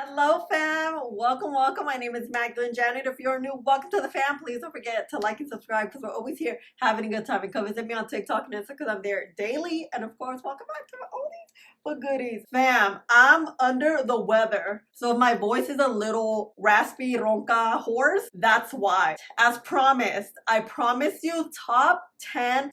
Hello fam, welcome. My name is Magdalene Janet. If you're new, welcome to the fam. Please don't forget to like and subscribe because we're always here having a good time. And come visit me on TikTok and Instagram because I'm there daily. And of course, welcome back to all these but goodies. Fam, I'm under the weather. So if my voice is a little raspy, ronca, hoarse, that's why. As promised, I promised you top 10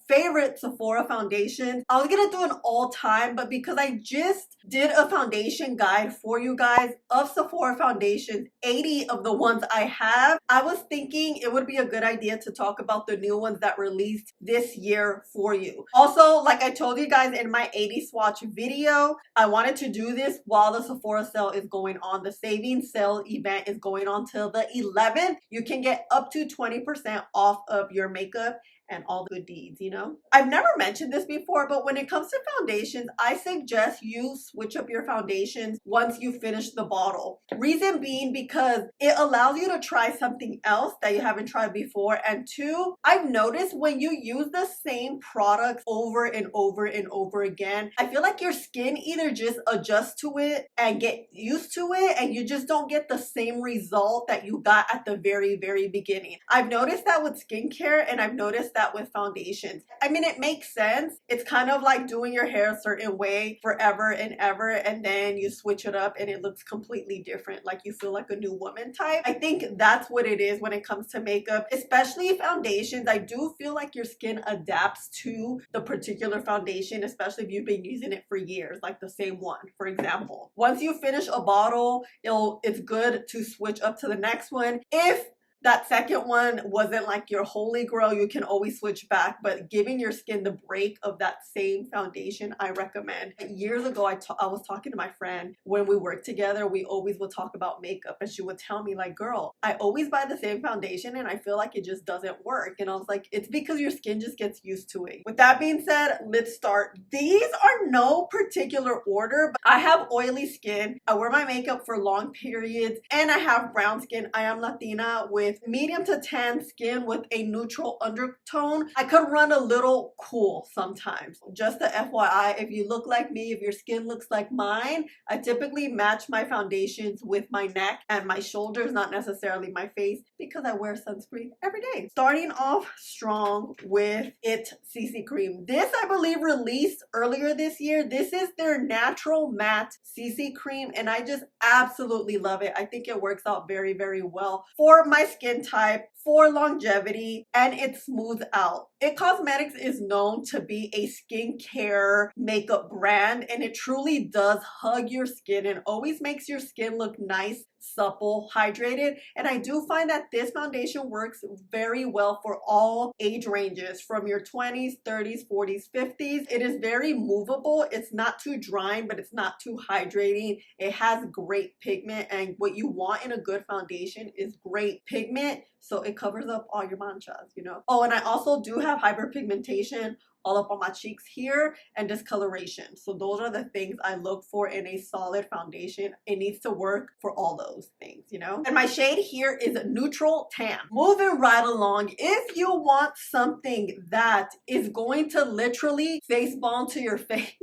favorite Sephora foundations. I was gonna do an all-time, but because I just did a foundation guide for you guys of Sephora foundations, 80 of the ones I have, I was thinking it would be a good idea to talk about the new ones that released this year for you. Also, like I told you guys in my 80 swatch video, I wanted to do this while the Sephora sale is going on. The savings sale event is going on till the 11th. You can get up to 20% off of your makeup and all the good deeds, you know? I've never mentioned this before, but when it comes to foundations, I suggest you switch up your foundations once you finish the bottle. Reason being because it allows you to try something else that you haven't tried before. And two, I've noticed when you use the same products over and over and over again, I feel like your skin either just adjusts to it and get used to it, and you just don't get the same result that you got at the very beginning. I've noticed that with skincare, and I've noticed that with foundations. I mean, it makes sense. It's kind of like doing your hair a certain way forever and ever, and then you switch it up and it looks completely different, like you feel like a new woman type. I think that's what it is when it comes to makeup, especially foundations. I do feel like your skin adapts to the particular foundation, especially if you've been using it for years, like the same one, for example. Once you finish a bottle, it's good to switch up to the next one. If that second one wasn't like your holy grail, you can always switch back, but giving your skin the break of that same foundation, I recommend. Years ago, I was talking to my friend when we worked together. We always would talk about makeup, and she would tell me like, girl, I always buy the same foundation and I feel like it just doesn't work. And I was like, it's because your skin just gets used to it. With that being said, let's start. These are no particular order, but I have oily skin. I wear my makeup for long periods, and I have brown skin. I am Latina with medium to tan skin with a neutral undertone. I could run a little cool sometimes. Just a FYI, if you look like me, if your skin looks like mine, I typically match my foundations with my neck and my shoulders, not necessarily my face, because I wear sunscreen every day. Starting off strong with It CC Cream. This, I believe, released earlier this year. This is their natural matte CC Cream, and I just absolutely love it. I think it works out very well for my skin type, for longevity, and it smooths out. It Cosmetics is known to be a skincare makeup brand, and it truly does hug your skin and always makes your skin look nice, supple, hydrated. And I do find that this foundation works very well for all age ranges, from your 20s, 30s, 40s, 50s. It is very movable. It's not too drying, but it's not too hydrating. It has great pigment, and what you want in a good foundation is great pigment, so it covers up all your manchas, you know. Oh, and I also do have hyperpigmentation all up on my cheeks here and discoloration. So those are the things I look for in a solid foundation. It needs to work for all those things, you know. And my shade here is Neutral Tan. Moving right along, if you want something that is going to literally face bomb to your face,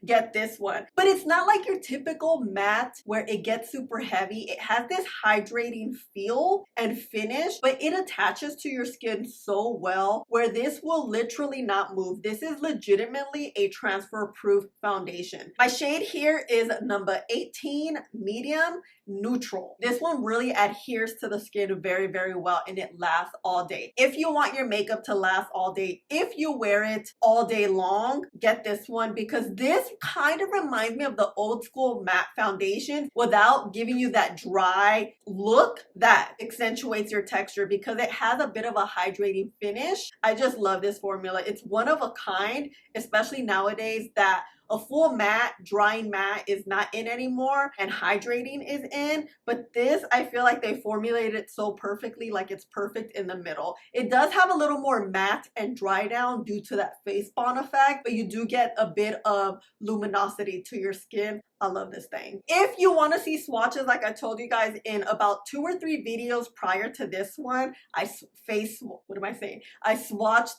get this one. But it's not like your typical matte where it gets super heavy. It has this hydrating feel and finish, but it attaches to your skin so well where this will literally not move. This is legitimately a transfer proof foundation. My shade here is number 18, medium neutral. This one really adheres to the skin very well, and it lasts all day. If you want your makeup to last all day, if you wear it all day long, get this one, because this kind of reminds me of the old school matte foundations without giving you that dry look that accentuates your texture, because it has a bit of a hydrating finish. I just love this formula. It's one of a kind, especially nowadays that a full matte, drying matte is not in anymore and hydrating is in, but this, I feel like they formulated it so perfectly, like it's perfect in the middle. It does have a little more matte and dry down due to that face bond effect, but you do get a bit of luminosity to your skin I love this thing. If you want to see swatches, like I told you guys in about 2 or 3 videos prior to this one, I swatched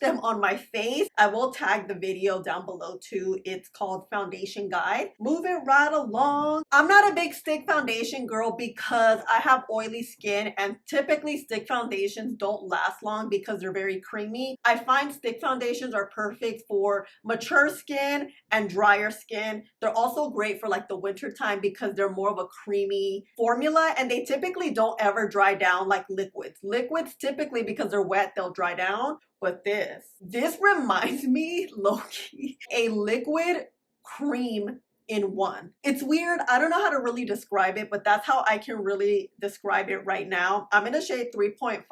them on my face. I will tag the video down below too. It's called Foundation Guide. Moving right along. I'm not a big stick foundation girl because I have oily skin, and typically stick foundations don't last long because they're very creamy. I find stick foundations are perfect for mature skin and drier skin. They're also great for like the winter time because they're more of a creamy formula, and they typically don't ever dry down like liquids. Liquids typically, because they're wet, they'll dry down. But this reminds me, low-key, a liquid cream in one. It's weird. I don't know how to really describe it, but that's how I can really describe it right now. I'm in a shade 3.5.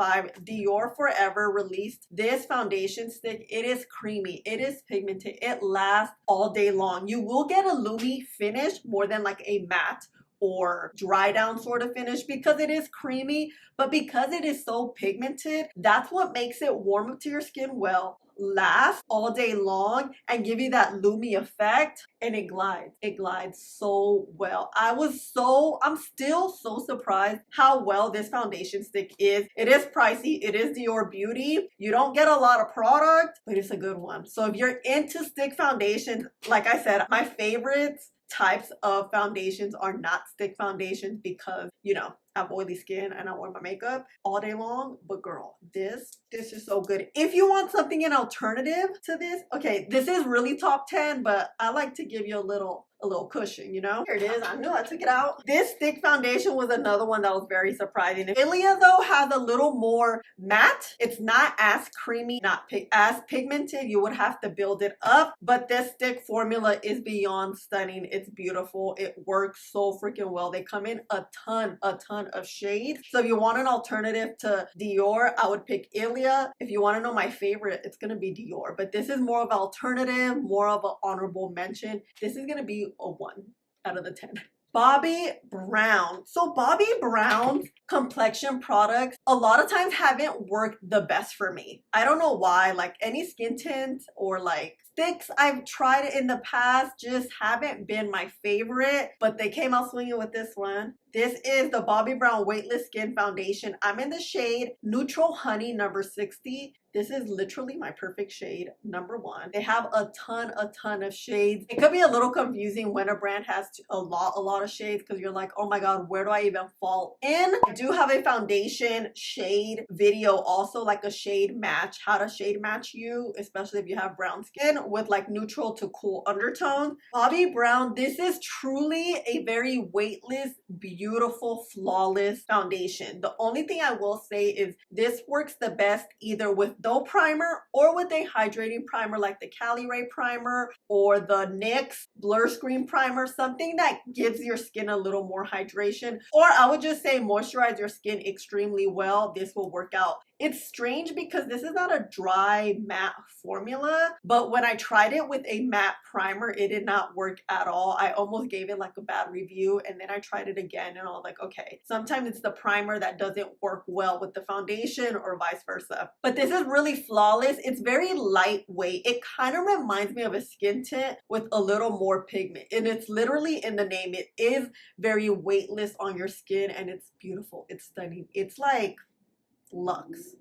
Dior Forever released this foundation stick. It is creamy. It is pigmented. It lasts all day long. You will get a lumi finish more than like a matte or dry down sort of finish because it is creamy, but because it is so pigmented, that's what makes it warm up to your skin well, last all day long, and give you that lumi effect. And it glides so well. I'm still so surprised how well this foundation stick is. It is pricey. It is Dior Beauty. You don't get a lot of product, but it's a good one. So if you're into stick foundations, like I said, my favorites types of foundations are not stick foundations because, you know, I have oily skin and I wear my makeup all day long. But girl, this is so good. If you want something an alternative to this, okay, this is really top 10, but I like to give you a little cushion, you know? Here it is. I knew I took it out. This stick foundation was another one that was very surprising. Ilia though has a little more matte. It's not as creamy, not as pigmented. You would have to build it up, but this stick formula is beyond stunning. It's beautiful. It works so freaking well. They come in a ton of shades. So if you want an alternative to Dior, I would pick Ilia. If you want to know my favorite, it's gonna be Dior, but this is more of an alternative, more of an honorable mention. This is gonna be a 1 out of the 10. Bobbi Brown. So Bobbi Brown's complexion products a lot of times haven't worked the best for me. I don't know why. Like any skin tint or like sticks I've tried in the past just haven't been my favorite, but they came out swinging with this one. This is the Bobbi Brown Weightless Skin Foundation. I'm in the shade Neutral Honey number 60. This is literally my perfect shade, number 1. They have a ton of shades. It could be a little confusing when a brand has a lot of shades because you're like, oh my god, where do I even fall in? I do have a foundation shade video also, like a shade match, how to shade match you, especially if you have brown skin, with like neutral to cool undertones. Bobbi Brown, this is truly a very weightless, beautiful, flawless foundation. The only thing I will say is this works the best either with no primer or with a hydrating primer like the Cali Ray primer or the NYX Blur Screen primer, something that gives your skin a little more hydration, or I would just say moisturize your skin extremely well. This will work out. It's strange because this is not a dry matte formula, but when I tried it with a matte primer, it did not work at all. I almost gave it like a bad review, and then I tried it again and I was like, okay, sometimes it's the primer that doesn't work well with the foundation or vice versa. But this is really flawless. It's very lightweight. It kind of reminds me of a skin tint with a little more pigment, and it's literally in the name. It is very weightless on your skin and it's beautiful. It's stunning. It's like Lux.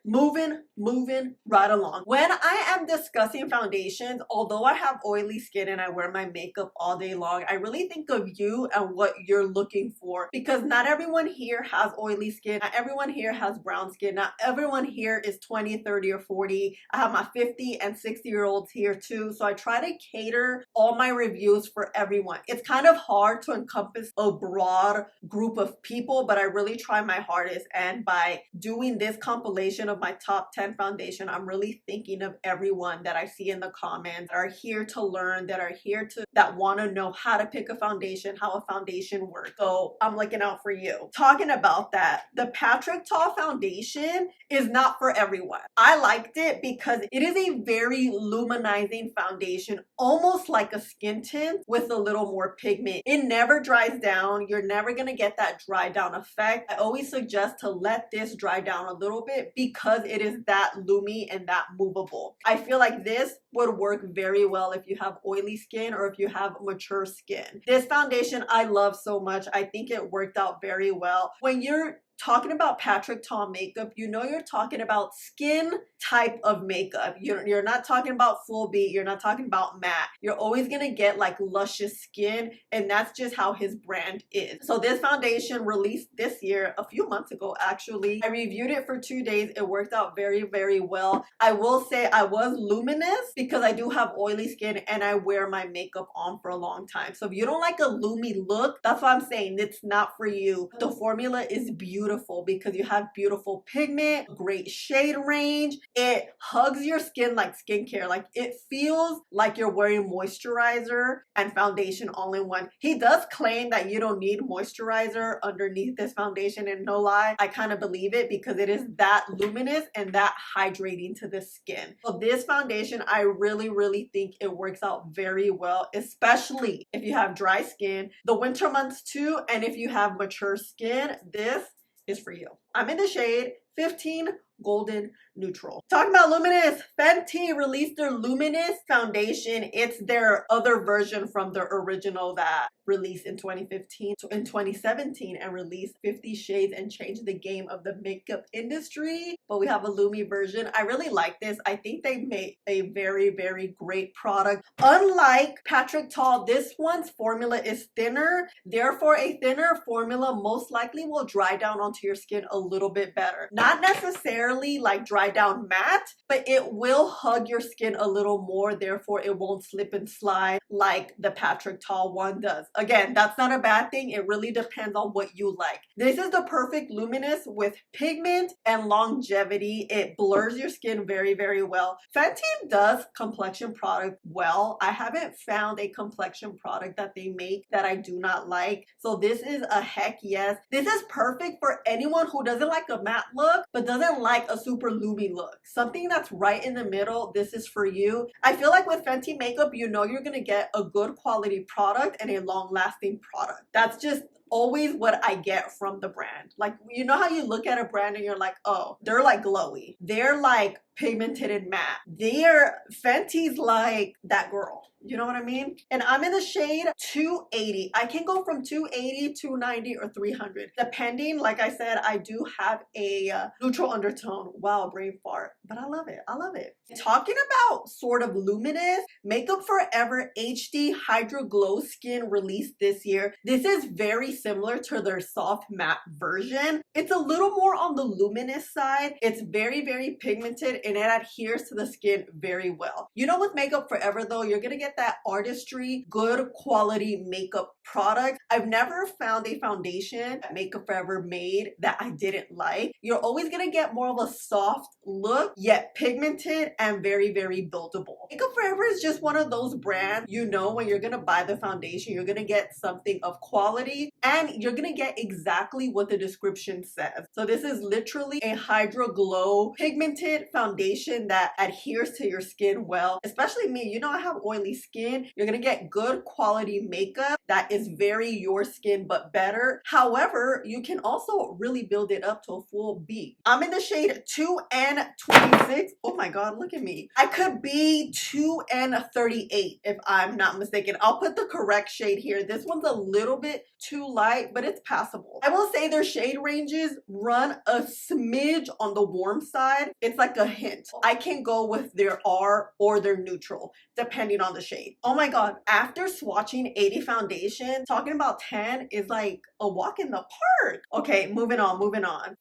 Moving right along. When I am discussing foundations, although I have oily skin and I wear my makeup all day long, I really think of you and what you're looking for, because not everyone here has oily skin. Not everyone here has brown skin. Not everyone here is 20, 30, or 40. I have my 50 and 60-year-olds here too. So I try to cater all my reviews for everyone. It's kind of hard to encompass a broad group of people, but I really try my hardest. And by doing this compilation of my top 10 foundation, I'm really thinking of everyone that I see in the comments that are here to learn, that want to know how to pick a foundation, how a foundation works. So I'm looking out for you. Talking about that, the Patrick Ta foundation is not for everyone. I liked it because it is a very luminizing foundation, almost like a skin tint with a little more pigment. It never dries down. You're never gonna get that dry down effect. I always suggest to let this dry down a little bit because it is that loomy and that movable. I feel like this would work very well if you have oily skin or if you have mature skin. This foundation I love so much. I think it worked out very well. When you're talking about Patrick Ta makeup, you know you're talking about skin type of makeup. You're not talking about full beat. You're not talking about matte. You're always gonna get like luscious skin, and that's just how his brand is. So this foundation released this year, a few months ago actually. I reviewed it for 2 days. It worked out very, very well. I will say I was luminous because I do have oily skin and I wear my makeup on for a long time. So if you don't like a loomy look, that's what I'm saying. It's not for you. The formula is beautiful because you have beautiful pigment, great shade range. It hugs your skin like skincare. Like it feels like you're wearing moisturizer and foundation all in one. He does claim that you don't need moisturizer underneath this foundation, and no lie, I kind of believe it because it is that luminous and that hydrating to the skin. So this foundation, I really, really think it works out very well, especially if you have dry skin, the winter months too, and if you have mature skin, this is for you. I'm in the shade 15 Golden Neutral. Talking about luminous, Fenty released their luminous foundation. It's their other version from the original that released in 2015 to in 2017 and released 50 Shades and changed the game of the makeup industry. But we have a Lumi version. I really like this. I think they made a very, very great product. Unlike Patrick Ta, this one's formula is thinner. Therefore, a thinner formula most likely will dry down onto your skin a little bit better. Not necessarily like dry down matte, but it will hug your skin a little more. Therefore, it won't slip and slide like the Patrick Ta one does. Again, that's not a bad thing. It really depends on what you like. This is the perfect luminous with pigment and longevity. It blurs your skin very, very well. Fenty does complexion product well. I haven't found a complexion product that they make that I do not like. So this is a heck yes. This is perfect for anyone who doesn't like a matte look, but doesn't like a super loomy look. Something that's right in the middle, this is for you. I feel like with Fenty makeup, you know you're gonna get a good quality product and a long-lasting product. That's just always what I get from the brand. Like, you know how you look at a brand and you're like, oh, they're like glowy. They're like pigmented and matte. Fenty's like that girl. You know what I mean? And I'm in the shade 280. I can go from 280, 290, or 300. Depending, like I said, I do have a neutral undertone. Wow, brain fart. But I love it. I love it. Talking about sort of luminous, Makeup Forever HD Hydro Glow Skin released this year. This is very similar to their soft matte version. It's a little more on the luminous side. It's very, very pigmented and it adheres to the skin very well. You know, with Makeup Forever though, you're gonna get that artistry, good quality makeup product. I've never found a foundation that Makeup Forever made that I didn't like. You're always gonna get more of a soft look, yet pigmented and very, very buildable. Makeup Forever is just one of those brands, you know, when you're gonna buy the foundation, you're gonna get something of quality and you're gonna get exactly what the description says. So this is literally a Hydro Glow pigmented foundation that adheres to your skin well. Especially me, you know I have oily skin. You're gonna get good quality makeup that is very your skin but better. However, you can also really build it up to a full B. I'm in the shade 2N26. Oh my god, look at me. I could be 2N38 if I'm not mistaken. I'll put the correct shade here. This one's a little bit too light, but it's passable. I will say their shade ranges run a smidge on the warm side. It's like a hint. I can go with their R or their neutral, depending on the shade. Oh my god, after swatching 80 foundation, talking about 10 is like a walk in the park. Okay, moving on.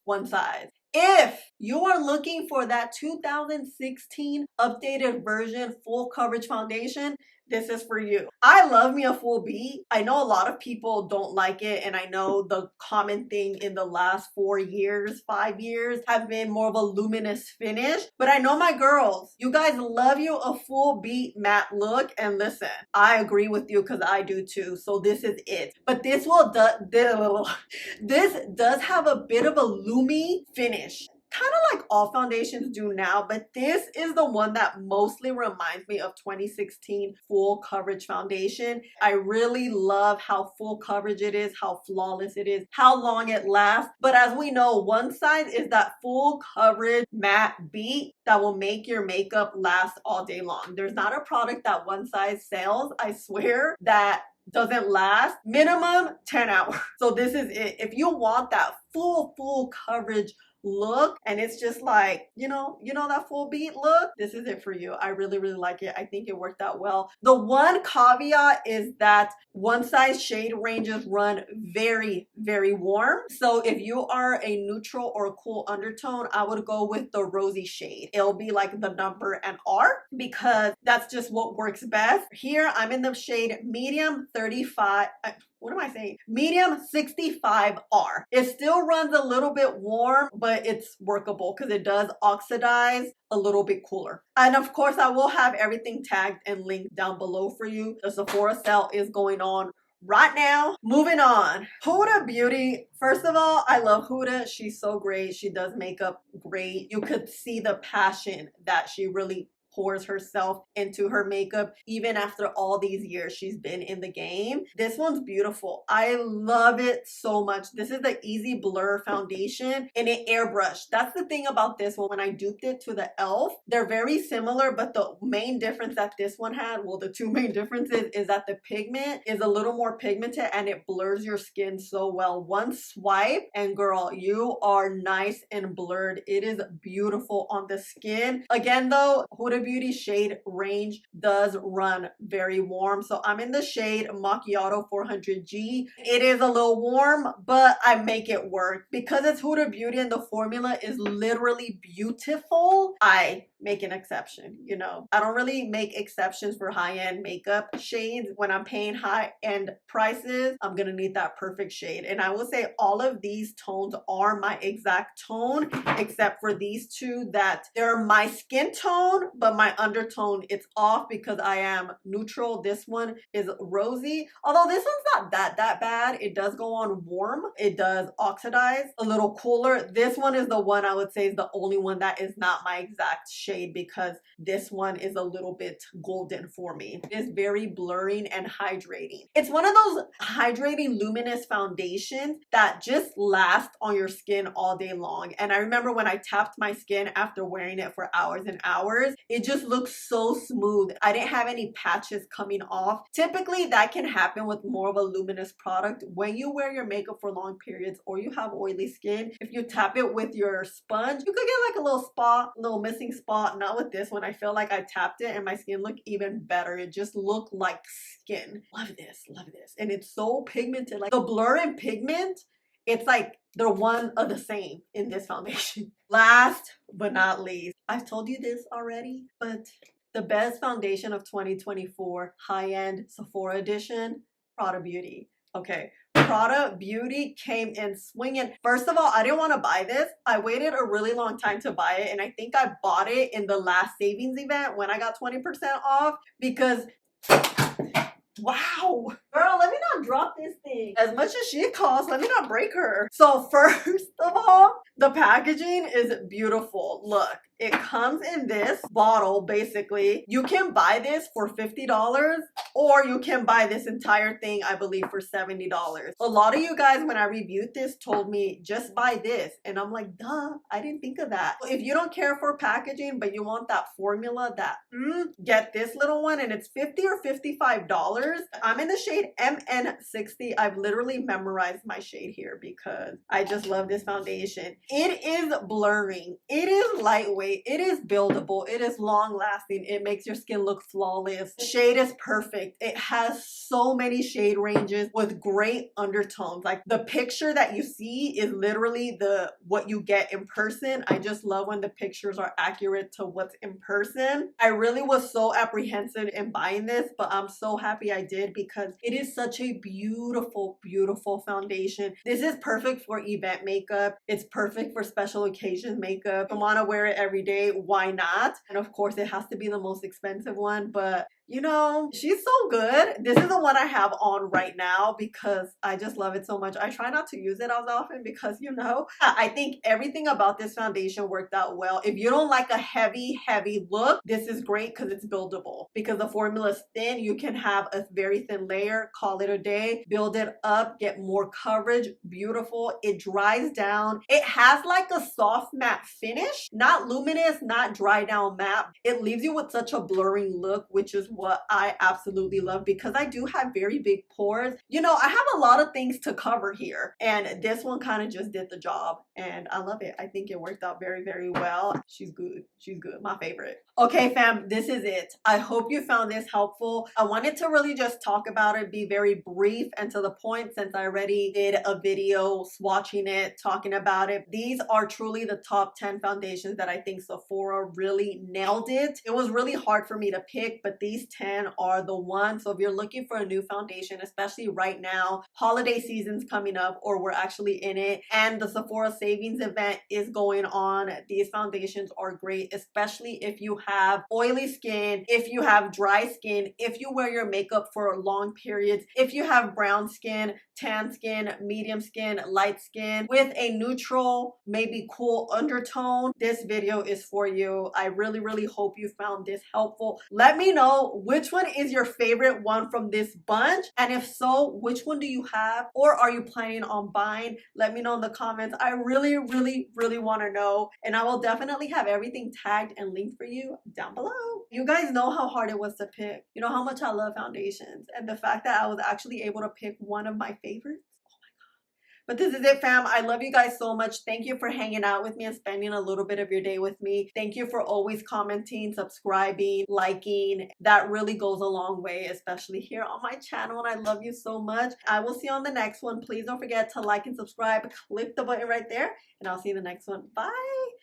One size. If you are looking for that 2016 updated version full coverage foundation, this is for you. I love me a full B. I know a lot of people don't like it, and I know the common thing in the last 4 years, 5 years have been more of a luminous finish, but I know my girls, you guys love you a full B matte look, and listen, I agree with you because I do too, so this is it. But this does have a bit of a loomy finish. kind of like all foundations do now, but this is the one that mostly reminds me of 2016 full coverage foundation. I really love how full coverage it is, how flawless it is, how long it lasts. But as we know, one side is that full coverage matte beat that will make your makeup last all day long. There's not a product that one size sells, I swear, that doesn't last minimum 10 hours. So this is it. If you want that full coverage look and it's just like, you know that full beat look, this is it for you. I really like it. I think it worked out well. The one caveat is that one size shade ranges run very warm. So if you are a neutral or a cool undertone, I would go with the rosy shade. It'll be like the number and R, because that's just what works best. Here I'm in the shade medium 35. What am I saying? Medium 65R. It still runs a little bit warm, but it's workable because it does oxidize a little bit cooler. And of course, I will have everything tagged and linked down below for you. The Sephora sale is going on right now. Moving on. Huda Beauty. First of all, I love Huda. She's so great. She does makeup great. You could see the passion that she really pours herself into her makeup even after all these years she's been in the game. This one's beautiful. I love it so much. This is the Easy Blur foundation and it airbrushed. That's the thing about this one. When I duped it to the e.l.f., they're very similar, but the main difference that this one had, well, the two main differences is that the pigment is a little more pigmented and it blurs your skin so well. One swipe and girl, you are nice and blurred. It is beautiful on the skin. Again though, Huda Beauty shade range does run very warm. So I'm in the shade Macchiato 400G. It is a little warm, but I make it work. Because it's Huda Beauty and the formula is literally beautiful, I make an exception. You know, I don't really make exceptions for high-end makeup shades. When I'm paying high-end prices, I'm gonna need that perfect shade. And I will say all of these tones are my exact tone, except for these two that they're my skin tone, but my undertone, it's off because I am neutral. This one is rosy, although this one's not that bad. It does go on warm. It does oxidize a little cooler. This one is the one I would say is the only one that is not my exact shade, because this one is a little bit golden for me. It's very blurring and hydrating. It's one of those hydrating luminous foundations that just last on your skin all day long. And I remember when I tapped my skin after wearing it for hours and hours, it just looks so smooth. I didn't have any patches coming off. Typically that can happen with more of a luminous product when you wear your makeup for long periods or you have oily skin. If you tap it with your sponge, you could get like a little spot, little missing spot. Not with this one. I feel like I tapped it and my skin looked even better. It just looked like skin. Love this, love this. And it's so pigmented. Like the blur and pigment, it's like they're one of the same in this foundation. Last but not least, I've told you this already, but the best foundation of 2024, high-end Sephora edition, Prada Beauty. Okay, Prada Beauty came in swinging. First of all, I didn't want to buy this. I waited a really long time to buy it, and I think I bought it in the last savings event when I got 20% off because wow, girl, let me not drop this thing. As much as she costs, let me not break her. So first of all, the packaging is beautiful. Look, it comes in this bottle, basically. You can buy this for $50 or you can buy this entire thing, I believe, for $70. A lot of you guys, when I reviewed this, told me just buy this. And I'm like, duh, I didn't think of that. If you don't care for packaging, but you want that formula, that get this little one, and it's $50 or $55. I'm in the shade MN60. I've literally memorized my shade here because I just love this foundation. It is blurring. It is lightweight. It is buildable. It is long lasting. It makes your skin look flawless. The shade is perfect. It has so many shade ranges with great undertones. Like the picture that you see is literally what you get in person. I just love when the pictures are accurate to what's in person. I really was so apprehensive in buying this, but I'm so happy I did because it is such a beautiful, beautiful foundation. This is perfect for event makeup. It's perfect for special occasion makeup. If I want to wear it every day, why not? And of course, it has to be the most expensive one, but You know, she's so good. This is the one I have on right now because I just love it so much. I try not to use it as often because, you know, I think everything about this foundation worked out well. If you don't like a heavy look, this is great because it's buildable. Because the formula is thin, you can have a very thin layer, call it a day, build it up, get more coverage. Beautiful. It dries down. It has like a soft matte finish, not luminous, not dry down matte. It leaves you with such a blurring look, which is what I absolutely love because I do have very big pores. You know, I have a lot of things to cover here, and this one kind of just did the job, and I love it. I think it worked out very well. She's good. She's good. My favorite. Okay, fam, this is it. I hope you found this helpful. I wanted to really just talk about it, be very brief and to the point since I already did a video swatching it, talking about it. These are truly the top 10 foundations that I think Sephora really nailed it. It was really hard for me to pick, but these 10 are the ones. So if you're looking for a new foundation, especially right now, holiday season's coming up or we're actually in it, and the Sephora savings event is going on, these foundations are great, especially if you have oily skin, if you have dry skin, if you wear your makeup for long periods, if you have brown skin, tan skin, medium skin, light skin with a neutral, maybe cool undertone. This video is for you. I really hope you found this helpful. Let me know which one is your favorite one from this bunch, and if so, which one do you have or are you planning on buying? Let me know in the comments. I really want to know, and I will definitely have everything tagged and linked for you down below. You guys know how hard it was to pick. You know how much I love foundations, and the fact that I was actually able to pick one of my favorites. But this is it, fam. I love you guys so much. Thank you for hanging out with me and spending a little bit of your day with me. Thank you for always commenting, subscribing, liking. That really goes a long way, especially here on my channel. And I love you so much. I will see you on the next one. Please don't forget to like and subscribe. Click the button right there. And I'll see you in the next one. Bye.